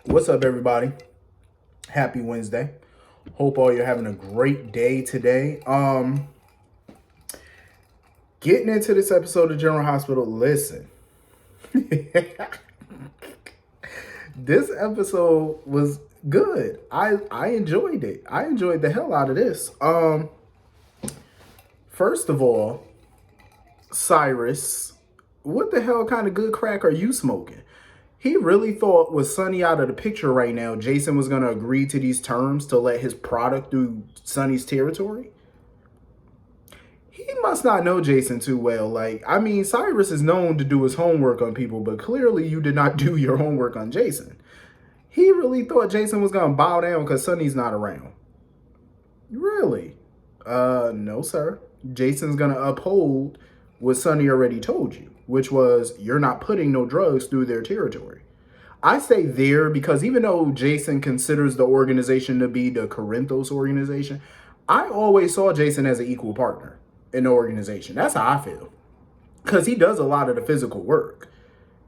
What's up, everybody? Happy Wednesday. Hope all you're having a great day today. Getting into this episode of General Hospital, listen. This episode was good. I enjoyed it. I enjoyed the hell out of this. First of all, Cyrus, what the hell kind of good crack are you smoking? He really thought with Sonny out of the picture right now, Jason was going to agree to these terms to let his product through Sonny's territory? He must not know Jason too well. Cyrus is known to do his homework on people, but clearly you did not do your homework on Jason. He really thought Jason was going to bow down because Sonny's not around. Really? No, sir. Jason's going to uphold what Sonny already told you, which was you're not putting no drugs through their territory. I say there because even though Jason considers the organization to be the Corinthos organization, I always saw Jason as an equal partner in the organization. That's how I feel. Because he does a lot of the physical work.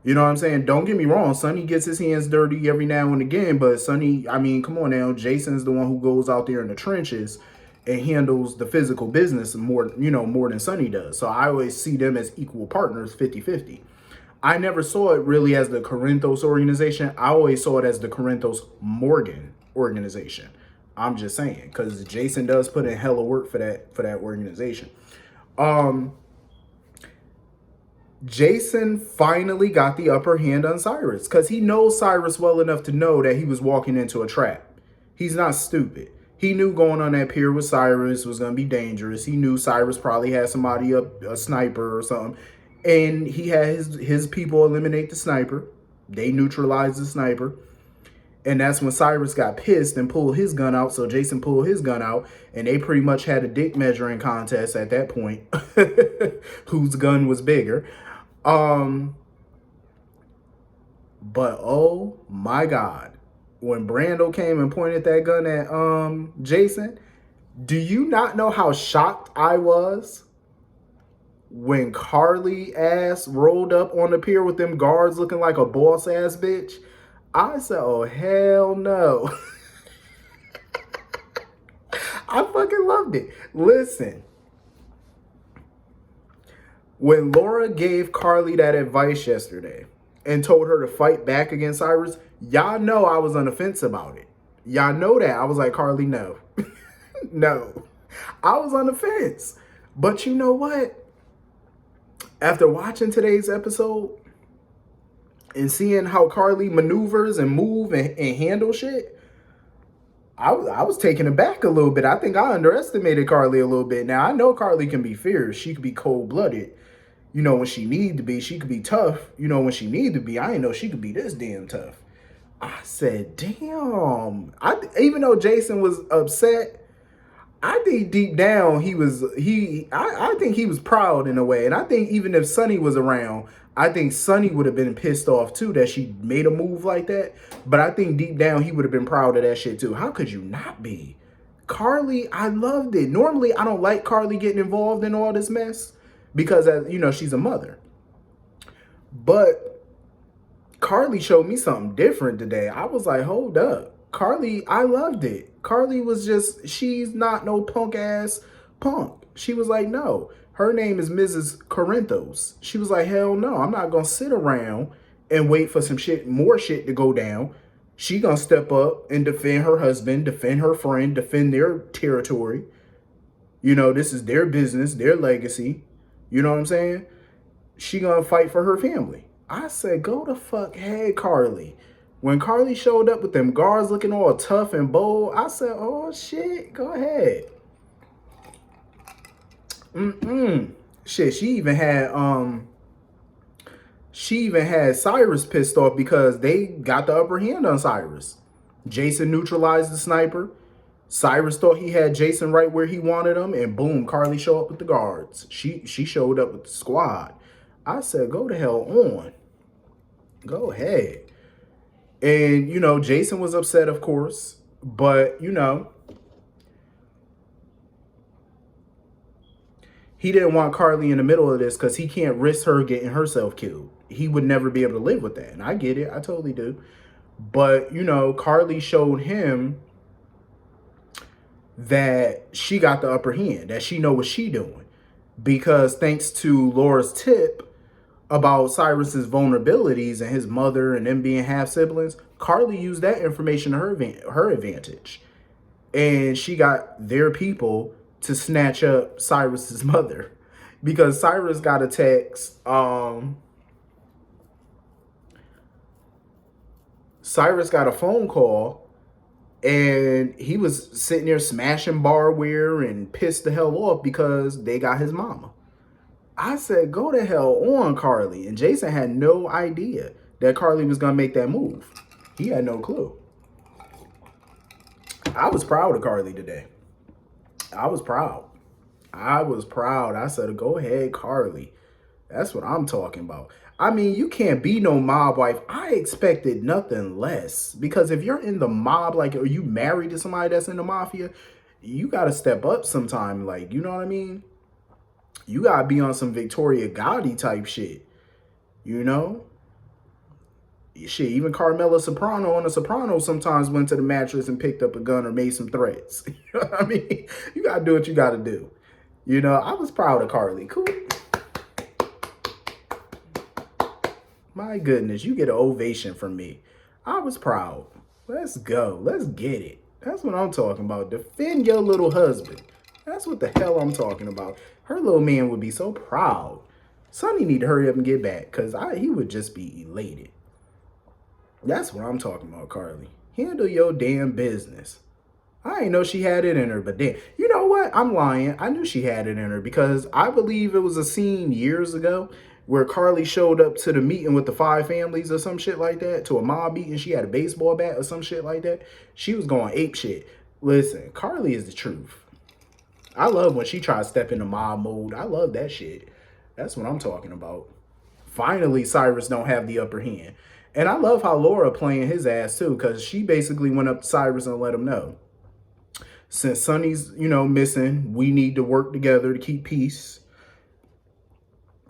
You know what I'm saying? Don't get me wrong. Sonny gets his hands dirty every now and again. But Sonny, come on now. Jason's the one who goes out there in the trenches and handles the physical business more than Sonny does. So I always see them as equal partners, 50-50. I never saw it really as the Corinthos organization. I always saw it as the Corinthos Morgan organization. I'm just saying, because Jason does put in hella work for that organization. Jason finally got the upper hand on Cyrus because he knows Cyrus well enough to know that he was walking into a trap. He's not stupid. He knew going on that pier with Cyrus was going to be dangerous. He knew Cyrus probably had somebody up, a sniper or something. And he had his people eliminate the sniper. They neutralized the sniper. And that's when Cyrus got pissed and pulled his gun out. So Jason pulled his gun out. And they pretty much had a dick measuring contest at that point. Whose gun was bigger. But oh my God. When Brando came and pointed that gun at Jason, do you not know how shocked I was when Carly ass rolled up on the pier with them guards looking like a boss ass bitch? I said, oh hell no. I fucking loved it. Listen, when Laura gave Carly that advice yesterday and told her to fight back against Cyrus, y'all know I was on the fence about it. Y'all know that. I was like, Carly, no. No. I was on the fence. But you know what? After watching today's episode and seeing how Carly maneuvers and move and handle shit, I was taken aback a little bit. I think I underestimated Carly a little bit. Now, I know Carly can be fierce. She can be cold-blooded. When she need to be. She could be tough. When she need to be. I didn't know she could be this damn tough. I said, damn. Even though Jason was upset, I think deep down I think he was proud in a way. And I think even if Sonny was around, I think Sonny would have been pissed off too that she made a move like that. But I think deep down he would have been proud of that shit too. How could you not be? Carly, I loved it. Normally, I don't like Carly getting involved in all this mess because, she's a mother. But Carly showed me something different today. I was like, hold up. Carly, I loved it. Carly was she's not no punk ass punk. She was like, no, her name is Mrs. Corinthos. She was like, hell no, I'm not going to sit around and wait for more shit to go down. She going to step up and defend her husband, defend her friend, defend their territory. This is their business, their legacy. You know what I'm saying? She going to fight for her family. I said, go the fuck ahead, Carly. When Carly showed up with them guards looking all tough and bold, I said, oh shit, go ahead. Shit, she even had Cyrus pissed off because they got the upper hand on Cyrus. Jason neutralized the sniper. Cyrus thought he had Jason right where he wanted him, and boom, Carly showed up with the guards. She showed up with the squad. I said, go the hell on. Go ahead. And, Jason was upset, of course. But, he didn't want Carly in the middle of this because he can't risk her getting herself killed. he would never be able to live with that. And I get it. I totally do. But, you know, Carly showed him that she got the upper hand, that she know what she doing. Because thanks to Laura's tip about Cyrus's vulnerabilities and his mother and them being half siblings, Carly used that information to her advantage. And she got their people to snatch up Cyrus's mother. Because Cyrus got a text, Cyrus got a phone call, and he was sitting there smashing barware and pissed the hell off because they got his mama. I said, go to hell on, Carly. And Jason had no idea that Carly was going to make that move. He had no clue. I was proud of Carly today. I was proud. I said, go ahead, Carly. That's what I'm talking about. I mean, you can't be no mob wife. I expected nothing less. Because if you're in the mob, like, are you married to somebody that's in the mafia, you got to step up sometime. Like, you know what I mean? You got to be on some Victoria Gotti type shit. You know? Shit, even Carmela Soprano on The Sopranos sometimes went to the mattress and picked up a gun or made some threats. You know what I mean? You got to do what you got to do. You know, I was proud of Carly. Cool. My goodness, you get an ovation from me. I was proud. Let's go. Let's get it. That's what I'm talking about. Defend your little husband. That's what the hell I'm talking about. Her little man would be so proud. Sonny need to hurry up and get back, because he would just be elated. That's what I'm talking about, Carly. Handle your damn business. I didn't know she had it in her, but damn. You know what? I'm lying. I knew she had it in her, because I believe it was a scene years ago where Carly showed up to the meeting with the 5 families or some shit like that, to a mob meeting. She had a baseball bat or some shit like that. She was going ape shit. Listen, Carly is the truth. I love when she tries to step into mob mode. I love that shit. That's what I'm talking about. Finally, Cyrus don't have the upper hand. And I love how Laura playing his ass too, because she basically went up to Cyrus and let him know, since Sonny's, you know, missing, we need to work together to keep peace.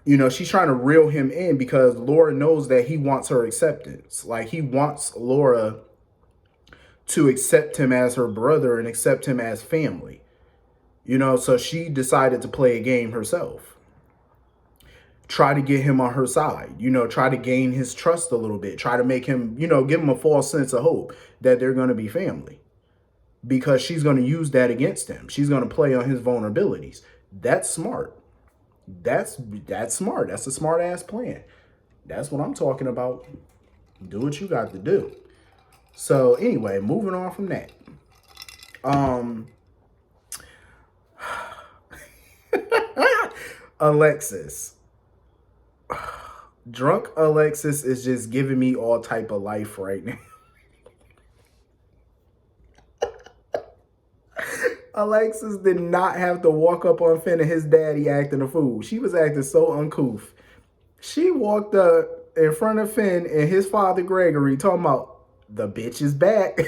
You know, she's trying to reel him in because Laura knows that he wants her acceptance. Like, he wants Laura to accept him as her brother and accept him as family. You know, so she decided to play a game herself. Try to get him on her side, you know, try to gain his trust a little bit, try to make him, you know, give him a false sense of hope that they're going to be family, because she's going to use that against him. She's going to play on his vulnerabilities. That's smart. That's smart. That's a smart ass plan. That's what I'm talking about. Do what you got to do. So anyway, moving on from that. Alexis. Drunk Alexis is just giving me all type of life right now. Alexis did not have to walk up on Finn and his daddy acting a fool. She was acting so uncouth. She walked up in front of Finn and his father Gregory talking about, the bitch is back.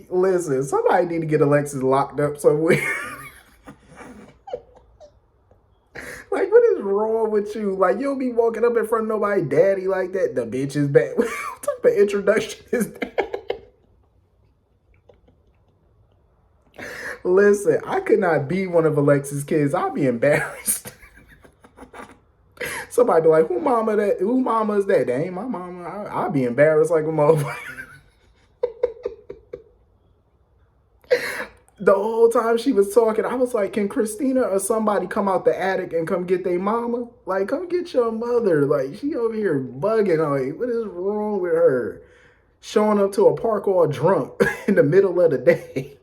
Listen, somebody need to get Alexis locked up somewhere. Like, what is wrong with you? Like, you don't be walking up in front of nobody daddy like that. The bitch is back. What type of introduction is that? Listen, I could not be one of Alexis' kids. I'd be embarrassed. Somebody be like, who mama is that? That ain't my mama. I'd be embarrassed like a motherfucker. The whole time she was talking, I was like, can Christina or somebody come out the attic and come get their mama? Like, come get your mother. Like, she over here bugging. Like, what is wrong with her? Showing up to a park all drunk in the middle of the day.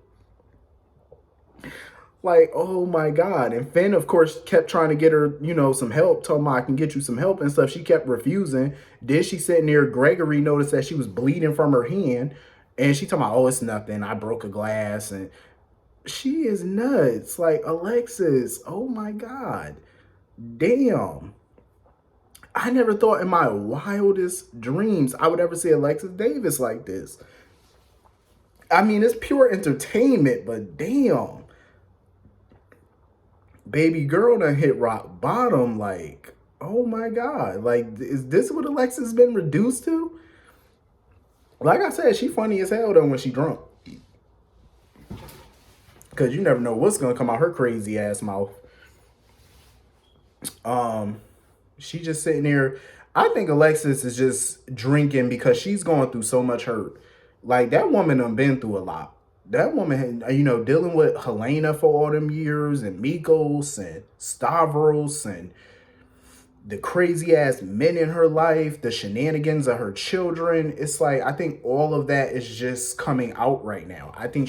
Like, oh my God. And Finn, of course, kept trying to get her, you know, some help. Told me I can get you some help and stuff. She kept refusing. Then she sitting there. Gregory noticed that she was bleeding from her hand. And she told me, oh, it's nothing. I broke a glass. And she is nuts. Like, Alexis, oh my God. Damn. I never thought in my wildest dreams I would ever see Alexis Davis like this. I mean, it's pure entertainment, but damn. baby girl done hit rock bottom. Like, oh my God. Like, is this what Alexis been reduced to? Like I said, she funny as hell though when she drunk. Because you never know what's going to come out her crazy ass mouth. She just sitting there. I think Alexis is just drinking because she's going through so much hurt. Like, that woman done been through a lot. That woman, you know, dealing with Helena for all them years, and Mikos and Stavros, and the crazy ass men in her life, the shenanigans of her children. It's like, I think all of that is just coming out right now. I think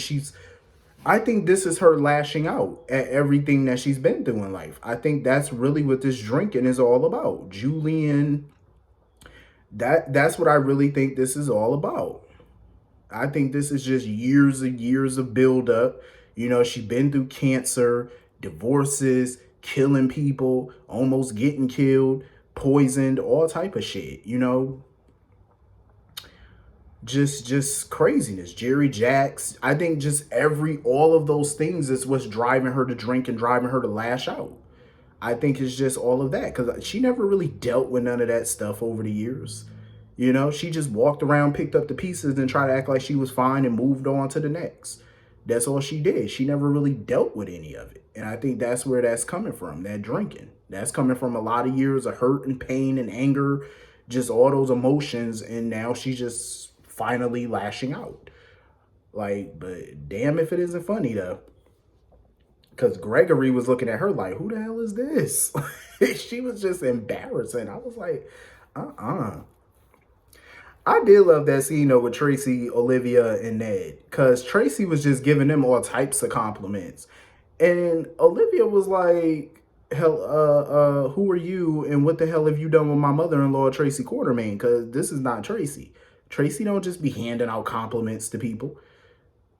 this is her lashing out at everything that she's been through in life. I think that's really what this drinking is all about. Julian, that's what I really think this is all about. I think this is just years and years of buildup. You know, she's been through cancer, divorces, killing people, almost getting killed, poisoned, all type of shit, you know. Just craziness. Jerry Jacks. I think just all of those things is what's driving her to drink and driving her to lash out. I think it's just all of that, because she never really dealt with none of that stuff over the years. You know, she just walked around, picked up the pieces, and tried to act like she was fine and moved on to the next. That's all she did. She never really dealt with any of it. And I think that's where that's coming from, that drinking. That's coming from a lot of years of hurt and pain and anger, just all those emotions. And now she's just finally lashing out. Like, but damn if it isn't funny, though. Because Gregory was looking at her like, who the hell is this? She was just embarrassing. I was like, I did love that scene though with Tracy, Olivia, and Ned, because Tracy was just giving them all types of compliments, and Olivia was like, "Hell, who are you, and what the hell have you done with my mother-in-law, Tracy Quartermain? Because this is not Tracy. Tracy don't just be handing out compliments to people.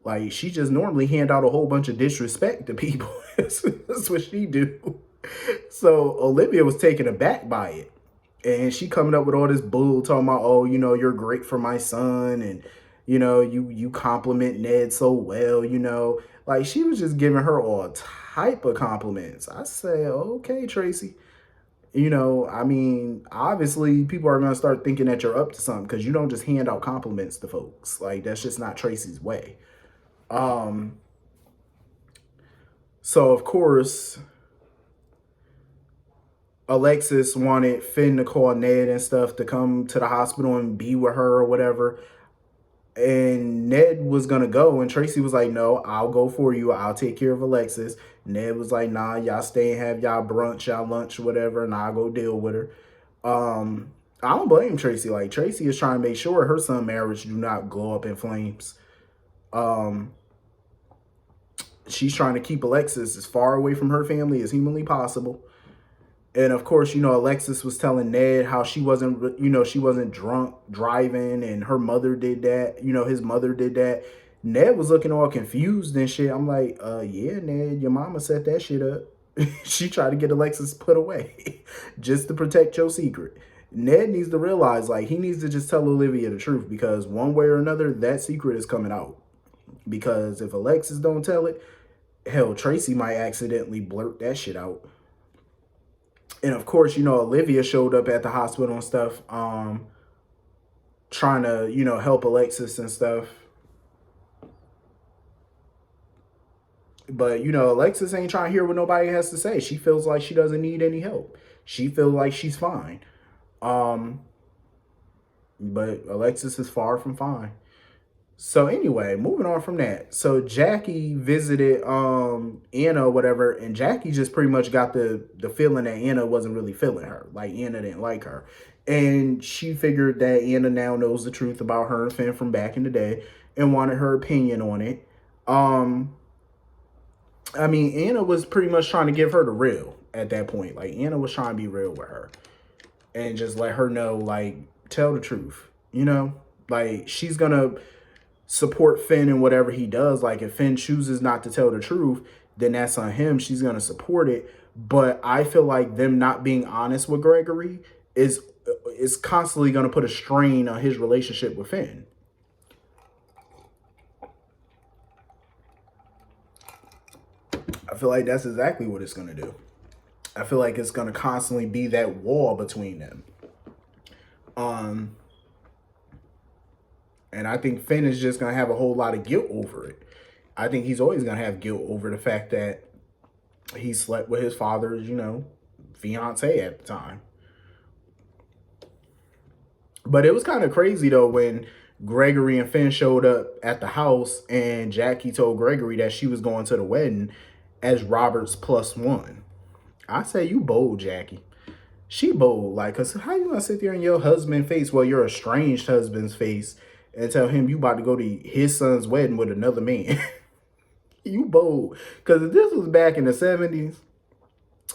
Like, she just normally hand out a whole bunch of disrespect to people. That's what she do." So Olivia was taken aback by it. And she coming up with all this bull talking about, oh, you know, you're great for my son. And, you know, you compliment Ned so well, you know. Like, she was just giving her all type of compliments. I say, okay, Tracy. You know, I mean, obviously people are going to start thinking that you're up to something, because you don't just hand out compliments to folks. Like, that's just not Tracy's way. So, of course, Alexis wanted Finn to call Ned and stuff to come to the hospital and be with her or whatever. And Ned was going to go. And Tracy was like, no, I'll go for you. I'll take care of Alexis. Ned was like, nah, y'all stay and have y'all brunch, y'all lunch, whatever, and I'll go deal with her. I don't blame Tracy. Like, Tracy is trying to make sure her son's marriage do not go up in flames. She's trying to keep Alexis as far away from her family as humanly possible. And of course, you know, Alexis was telling Ned how she wasn't, you know, she wasn't drunk driving, and her mother did that. You know, his mother did that. Ned was looking all confused and shit. I'm like, yeah, Ned, your mama set that shit up. She tried to get Alexis put away just to protect your secret. Ned needs to realize, like, he needs to just tell Olivia the truth, because one way or another, that secret is coming out. Because if Alexis don't tell it, hell, Tracy might accidentally blurt that shit out. And of course, you know, Olivia showed up at the hospital and stuff, trying to, you know, help Alexis and stuff. But, you know, Alexis ain't trying to hear what nobody has to say. She feels like she doesn't need any help. She feels like she's fine. But Alexis is far from fine. So anyway, moving on from that. So Jackie visited Anna or whatever, and Jackie just pretty much got the feeling that Anna wasn't really feeling her. Like, Anna didn't like her. And she figured that Anna now knows the truth about her and Finn from back in the day and wanted her opinion on it. I mean, Anna was pretty much trying to give her the real at that point. Like, Anna was trying to be real with her and just let her know, like, tell the truth, you know? Like, she's gonna support Finn in whatever he does. Like, if Finn chooses not to tell the truth, then that's on him. She's going to support it. But I feel like them not being honest with Gregory is constantly going to put a strain on his relationship with Finn. I feel like that's exactly what it's going to do. I feel like it's going to constantly be that wall between them. And I think Finn is just going to have a whole lot of guilt over it. I think he's always going to have guilt over the fact that he slept with his father's, fiance at the time. But it was kind of crazy, though, when Gregory and Finn showed up at the house and Jackie told Gregory that she was going to the wedding as Robert's +1. I say, you bold, Jackie. She bold. Like, because how you going to sit there in your husband's face, well, your estranged husband's face, and tell him you about to go to his son's wedding with another man? You bold. Because if this was back in the 70s,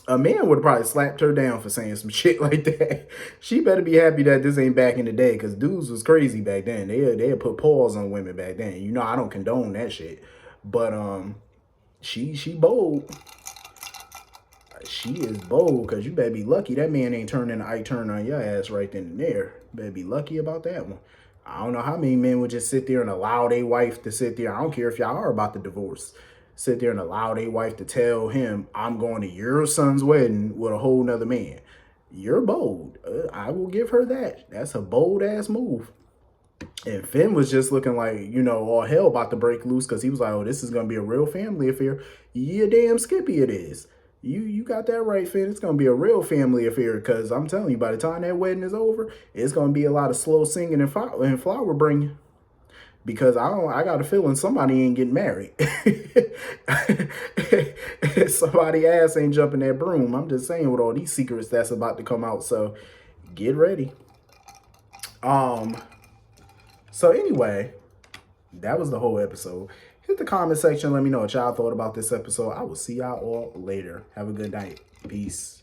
a man would have probably slapped her down for saying some shit like that. She better be happy that this ain't back in the day, because dudes was crazy back then. They put paws on women back then. You know, I don't condone that shit. But she bold. She is bold, because you better be lucky that man ain't turning Ike Turner on your ass right then and there. Better be lucky about that one. I don't know how many men would just sit there and allow their wife to sit there. I don't care if y'all are about to divorce. Sit there and allow their wife to tell him, I'm going to your son's wedding with a whole nother man. You're bold. I will give her that. That's a bold-ass move. And Finn was just looking like, all hell about to break loose, because he was like, oh, this is going to be a real family affair. Yeah, damn Skippy it is. You got that right, Finn. It's going to be a real family affair, because I'm telling you, by the time that wedding is over, it's going to be a lot of slow singing and flower bringing. Because I got a feeling somebody ain't getting married. Somebody ass ain't jumping that broom. I'm just saying, with all these secrets that's about to come out. So get ready. So anyway, that was the whole episode. Hit the comment section. Let me know what y'all thought about this episode. I will see y'all all later. Have a good night. Peace.